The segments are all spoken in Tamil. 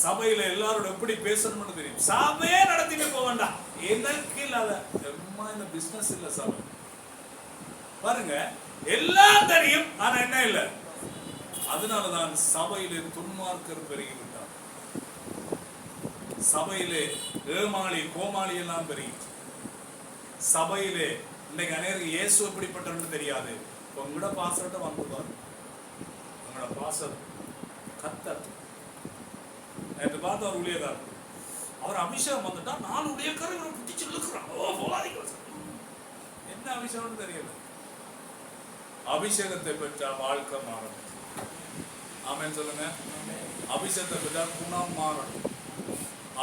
சபையில எல்லாரோட எப்படி பேசணும்னு தெரியும். சபையே நடத்திட்டு போக வேண்டாம். எனக்கு இல்லாத இந்த பிசினஸ் இல்ல சபை. பாருங்க, எல்லாம் தெரியும், ஆனா என்ன இல்ல. அதனாலதான் சபையிலே துன்மார்க்கர் பெருகி விட்டார். சபையிலே ஏமாளி கோமாளி எல்லாம் பெருகி. சபையிலே இன்னைக்கு அநேருக்கு இயேசு எப்படிப்பட்டவன்னு தெரியாது. உங்களோட பாசர்ட்ட வந்துருவார். உங்களோட பாசர் கத்தர். நேற்று பார்த்து அவர் ஊழியக்காரர், அவர் அபிஷேகம் வந்துட்டா 4 ஊழியக்காரர் இவரை பிடிச்சு இழுக்கிறான். என்ன அபிஷேகம்னு தெரியல. அபிஷேகத்தை பெற்றா வாழ்க்கை மாறணும். ஆமென் சொல்லுங்க. அபிஷேகத்தை பெற்றா குணம் மாறணும்.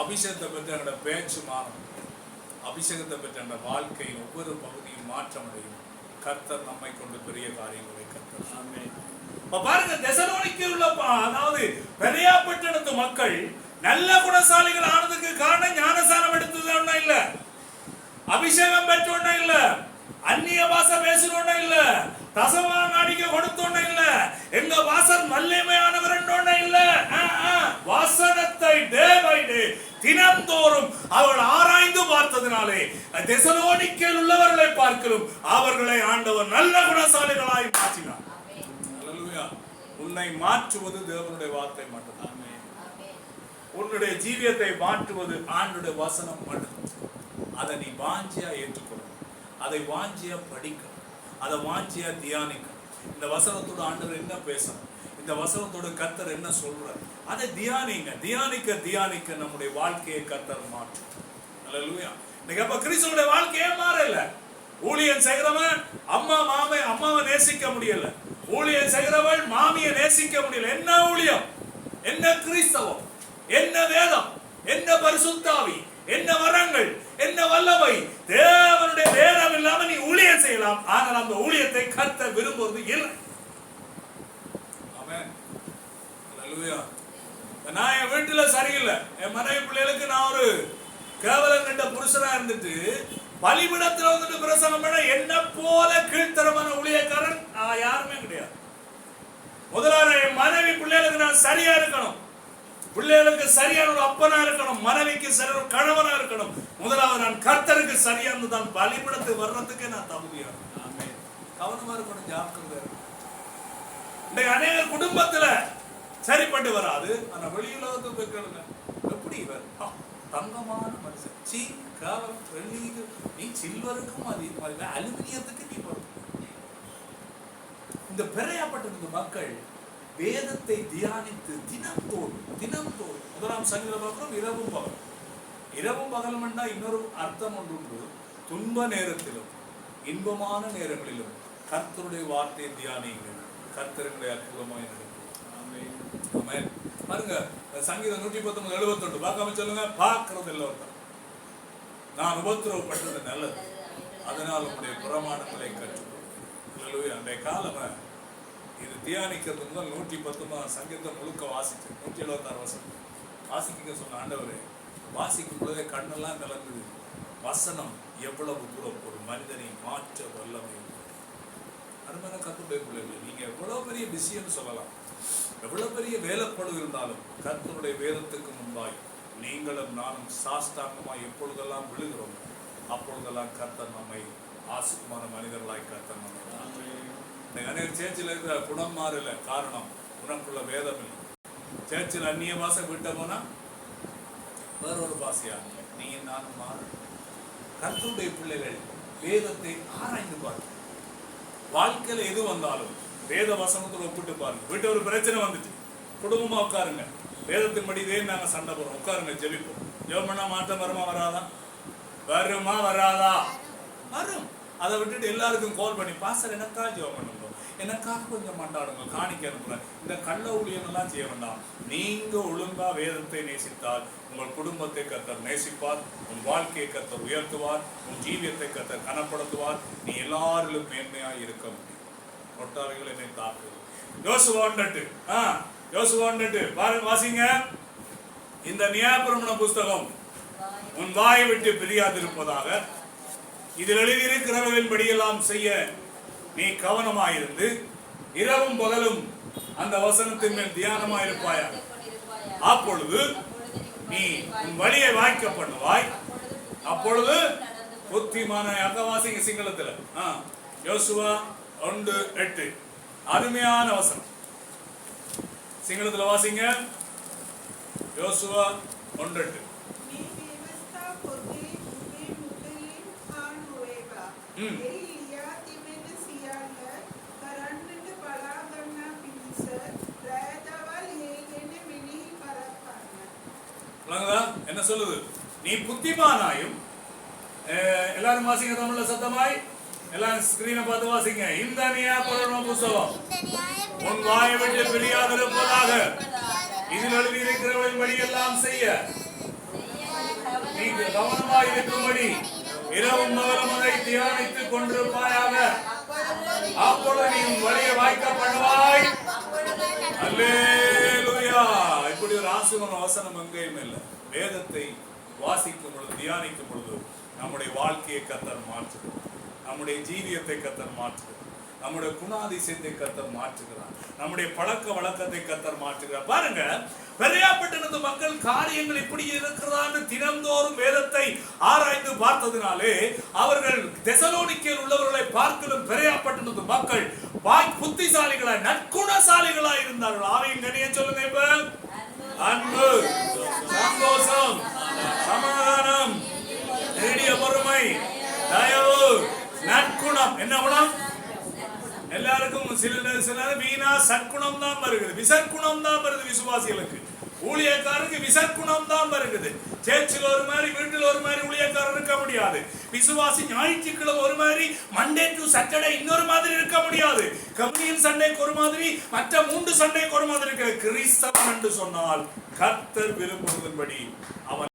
அபிஷேகத்தை பெற்ற எங்களோட பேச்சு மாறணும். அபிஷேகத்தை பெற்ற எங்களோட வாழ்க்கையின் ஒவ்வொரு பகுதியும் மாற்றம் அடையும். கர்த்தர் நம்மை கொண்டு பெரிய காரியங்களை கர்த்தர். ஆமென். பாருங்க, தெசலோனிக்கேயில் உள்ள அதாவது பெரியா பட்டணத்து மக்கள் நல்ல குணசாலிகள் ஆனதுக்கு காரணம் ஞானசானம் எடுத்தது இல்ல, அபிஷேகம் பெற்றோன்னா இல்ல, அந்நிய பாஷை பேசுறோன்னா இல்ல, தசமா நாடிக்க கொடுத்தோன்னா இல்ல, எங்க வாசல் வல்லமையானவர் இல்ல. வாசனத்தை டே பை டே தினந்தோறும் அவள் ஆராய்ந்து பார்த்ததினாலே தெசலோனிக்கேயில் உள்ளவர்களை பார்க்கிறோம் அவர்களை ஆண்டவர் நல்ல குணசாலிகளாய் மாற்றினார். உன்னை மாற்றுவது தேவனுடைய வார்த்தை மட்டும்தான். உன்னுடைய ஜீவியத்தை மாற்றுவது ஆண்டுடைய வசனம் மட்டும். அதை நீ வாஞ்சியா ஏற்றுக்கொள்ளணும், அதை வாஞ்சியா படிக்கணும், அதை வாஞ்சியா தியானிக்கணும். இந்த வசனத்தோட ஆண்டவர் என்ன பேசணும், இந்த வசனத்தோட கர்த்தர் என்ன சொல்றார், அதை தியானிங்க. தியானிக்க தியானிக்க நம்முடைய வாழ்க்கையை கர்த்தர் மாற்றும். அல்லேலூயா. இன்னைக்கு அப்ப கிறிஸ்துவோட வாழ்க்கையே மாறல. ஊழியன் செய்கிறவன் அம்மாவை நேசிக்க முடியல, ஊழியன் செய்கிறவள் மாமியை நேசிக்க முடியல. என்ன ஊழியம், என்ன கிறிஸ்தவம், என்ன வேதம், என்ன பரிசுத்தாவி, என்ன வரங்கள், என்ன வல்லமை. தேவனுடைய வேதம் இல்லாம நீ ஊழியம் செய்யலாம், ஆனால் அந்த ஊழியத்தை கர்த்தர் விரும்புவது இல்லை. ஆமென். அல்லேலூயா. நான் என் வீட்டுல சரியில்லை, என் மனைவி பிள்ளைகளுக்கு நான் ஒரு கேவலம் கண்ட புருஷனா இருந்துட்டு பலிபீடத்துல வந்துட்டு பிரசங்கம் பண்ண என்ன போல கீழ்த்தரமான ஊழியக்காரன் யாருமே கிடையாது. முதலாவது என் மனைவி பிள்ளைகளுக்கு நான் சரியா இருக்கணும், பிள்ளைகளுக்கு சரியான ஒரு அப்பனா இருக்கணும், மனைவிக்கு சரியான ஒரு கணவனா இருக்கணும். முதலாவது நான் கர்த்தருக்கு சரியானது தான் பலிபீடத்துக்கு வர்றதுக்கே நான் தகுதியா. கவனமா இருக்கணும், ஜாக்கிரதை. இந்த அநேக குடும்பத்துல சரிப்பட்டு வராது, ஆனா வெளியுலகத்துக்கு போய்க்கணுங்க. எப்படி இவர் தங்கமான மனுஷன், சீ காவல் வெள்ளிக்கு நீ சில்வருக்கும் அலுமினியத்துக்கு நீ பொறுப்பு. இந்த பெறையாப்பட்ட மக்கள் வேதத்தை தியானித்து தினந்தோறும் முதலாம் சங்கீதம் பார்க்கிறோம், இரவும் பகல். இரவும் பகலும் என்றா இன்னொரு அர்த்தம் ஒன்று உண்டு. துன்ப நேரத்திலும் இன்பமான நேரங்களிலும் கர்த்தருடைய வார்த்தையை தியானிங்கள், கர்த்தருடைய அற்புதமாய் நடக்கும். ஆமென். பாருங்க, சங்கீதம் 119:78 பார்க்காம சொல்லுங்க. பார்க்கறது எல்லோரும் நான் உபத்திரவப்பட்டது நல்லது, அதனால் உங்களுடைய பிரமாணங்களை கற்றுக்கொள்ளுங்கள். அன்றைய காலமா இது தியானிக்கிறது முதல் 119 சங்கீதம் முழுக்க வாசிச்சு 176 வசனம் வாசிக்க சொன்ன ஆண்டவரே, வாசிக்கும் பொழுதே கண்ணெல்லாம் கலந்தது. வசனம் எவ்வளவு தூரம் ஒரு மனிதனை மாற்ற வல்லமை. அருமையான கர்த்தருடைய பிள்ளைகள், நீங்க எவ்வளவு பெரிய பிஸின்னு சொல்லலாம், எவ்வளவு பெரிய வேலைப்படு இருந்தாலும் கர்த்தருடைய வேதத்துக்கு முன்பாய் நீங்களும் நானும் சாஸ்தாங்கமாய் எப்பொழுதெல்லாம் விழுகிறோம் அப்பொழுதெல்லாம் கர்த்தர் நம்மை ஆசுக்குமான மனிதர்களாய் கர்த்தர் நம்மை. அநேக சேர்ச்சில் இருக்கிற குணம் மாறல, காரணம் உனக்குள்ள வேதம் இல்லை. சேர்ச்சில் அந்நிய பாஷை விட்ட போனா வேற ஒரு பாஷையா நீ நானும் மாற. கர்த்தருடைய பிள்ளைகள் வேதத்தை ஆராய்ந்து பாருங்க. வாழ்க்கையில எது வந்தாலும் வேத வசனத்துல ஒப்பிட்டு பாருங்க. வீட்டு ஒரு பிரச்சனை வந்துச்சு, குடும்பமா உட்காருங்க, வேதத்தின்படி இதே நாங்க சண்டை போடுறோம், உட்காருங்க, ஜெபிப்போம். ஜெபம் பண்ணா மாற்றம் வருமா வராதா? வருமா வராதா? வரும். அதை விட்டுட்டு எல்லாருக்கும் கால் பண்ணி பாஸ்டர் எனக்காக ஜெபம் பண்ணுங்க, எனக்காக கொஞ்சம் மண்டாடுங்க, காணிக்க அனுப்புறேன், இந்த கள்ள ஊழியம் எல்லாம் செய்ய வேண்டாம். நீங்க ஒழுங்கா வேதத்தை நேசித்தால் உங்கள் குடும்பத்தை கர்த்தர் நேசிப்பார், உன் வாழ்க்கையை கர்த்தர் உயர்த்துவார், உன் ஜீவியத்தை கர்த்தர் கனப்படுத்துவார். நீ எல்லாரிலும் மேன்மையாய் இருக்க முடியும். ஒட்டாவிகள் என்னை தாக்கு. யோசுவா பாருங்க, வாசிங்க. இந்த நியாயப்பிரமாண புஸ்தகம் உன் வாயை விட்டு பிரியாதிருப்பதாக, இதில் எழுதியிருக்கிறவர்களின் படியெல்லாம் செய்ய நீ கவனமாயிருந்து இரவும் பகலும் அந்த வசனத்தின் மேல் தியானமாயிருப்பாயா. அப்பொழுது நீ உன் வழியை வாய்க்க பண்ணுவாய். அப்பொழுது புத்திமான அகவாசிங்க சிங்களத்துல யோசுவா 1:8 அருமையான வசனம். சிங்களத்துல வாசிங்க. யோசுவா 1:8. என்ன சொல்லுது? நீ புத்திமானாயும், எல்லாரும் வாசிங்க தமிழ்ல சத்தமாய், எல்லாரும் ஸ்கிரீனை பார்த்து வாசிங்க. இந்த நியாயப்பிரமாண புத்தகம் உன் வாயை விட்டு பிரியாதிருப்பதாக, இதில் எழுதி இருக்கிறவர்களின் படி எல்லாம் செய்ய நீ கவனமாய் இருக்கும்படி இரவும் பகலும் அதை தியானித்துக் கொண்டிருப்பாயாக. அப்பொழுது நீ உன் வழியை வாய்க்க பண்ணுவாய். அல்லேலூயா. இப்படி ஒரு ஆசீர்வாத வசனம் எங்கேயும் இல்லை. வேதத்தை வாசிக்கும் பொழுது, தியானிக்கும் பொழுது நம்முடைய வாழ்க்கையை கர்த்தர் மாற்றுகிறார், நம்முடைய ஜீவியத்தை கர்த்தர் மாற்றுகிறார், நம்முடைய குணாதிசயத்தை கர்த்தர் மாற்றுகிறார், நம்முடைய பழக்க வழக்கத்தை கர்த்தர் மாற்றுகிறார். பாருங்க, பெரியாப்பட்டினத்து மக்கள் காரியங்கள் இப்படி இருக்கிறான்னு தினந்தோறும் வேதத்தை ஆராய்ந்து பார்த்ததினாலே அவர்கள் தெசலோனிக்கேயில் உள்ளவர்களை பார்க்கலும் பெரியாப்பட்டினத்து மக்கள் புத்திசாலிகளாய் நற்குணசாலிகளாய் இருந்தார்கள். ஆவியின் கனியை சொல்லுங்க. இப்ப அன்பு, சந்தோஷம், சமாதானம், நெடிய பொறுமை, தயவு, நற்குணம். என்ன குணம்? எல்லாருக்கும் சில வீணா சற்குணம் தான் வருகிறது, விசற்குணம் தான் வருது. விசுவாசிகளுக்கு, ஊழியக்காரருக்கு விசற்குணம் தான் வருகிறது. சேர்ச்சில் ஒரு மாதிரி, வீட்டில் ஒரு மாதிரி ஊழியக்காரர் இருக்க முடியாது. விசுவாசி ஞாயிற்றுக்கிழமை ஒரு மாதிரி, மண்டே டு சாட்டர்டே இன்னொரு மாதிரி இருக்க முடியாது. கம்யூனியன் சண்டேக்கு ஒரு மாதிரி, மற்ற 3 சண்டேக்கு ஒரு மாதிரி இருக்கிற கிறிஸ்தவன் என்று சொன்னால் கர்த்தர் விரும்புவதன்படி அவன்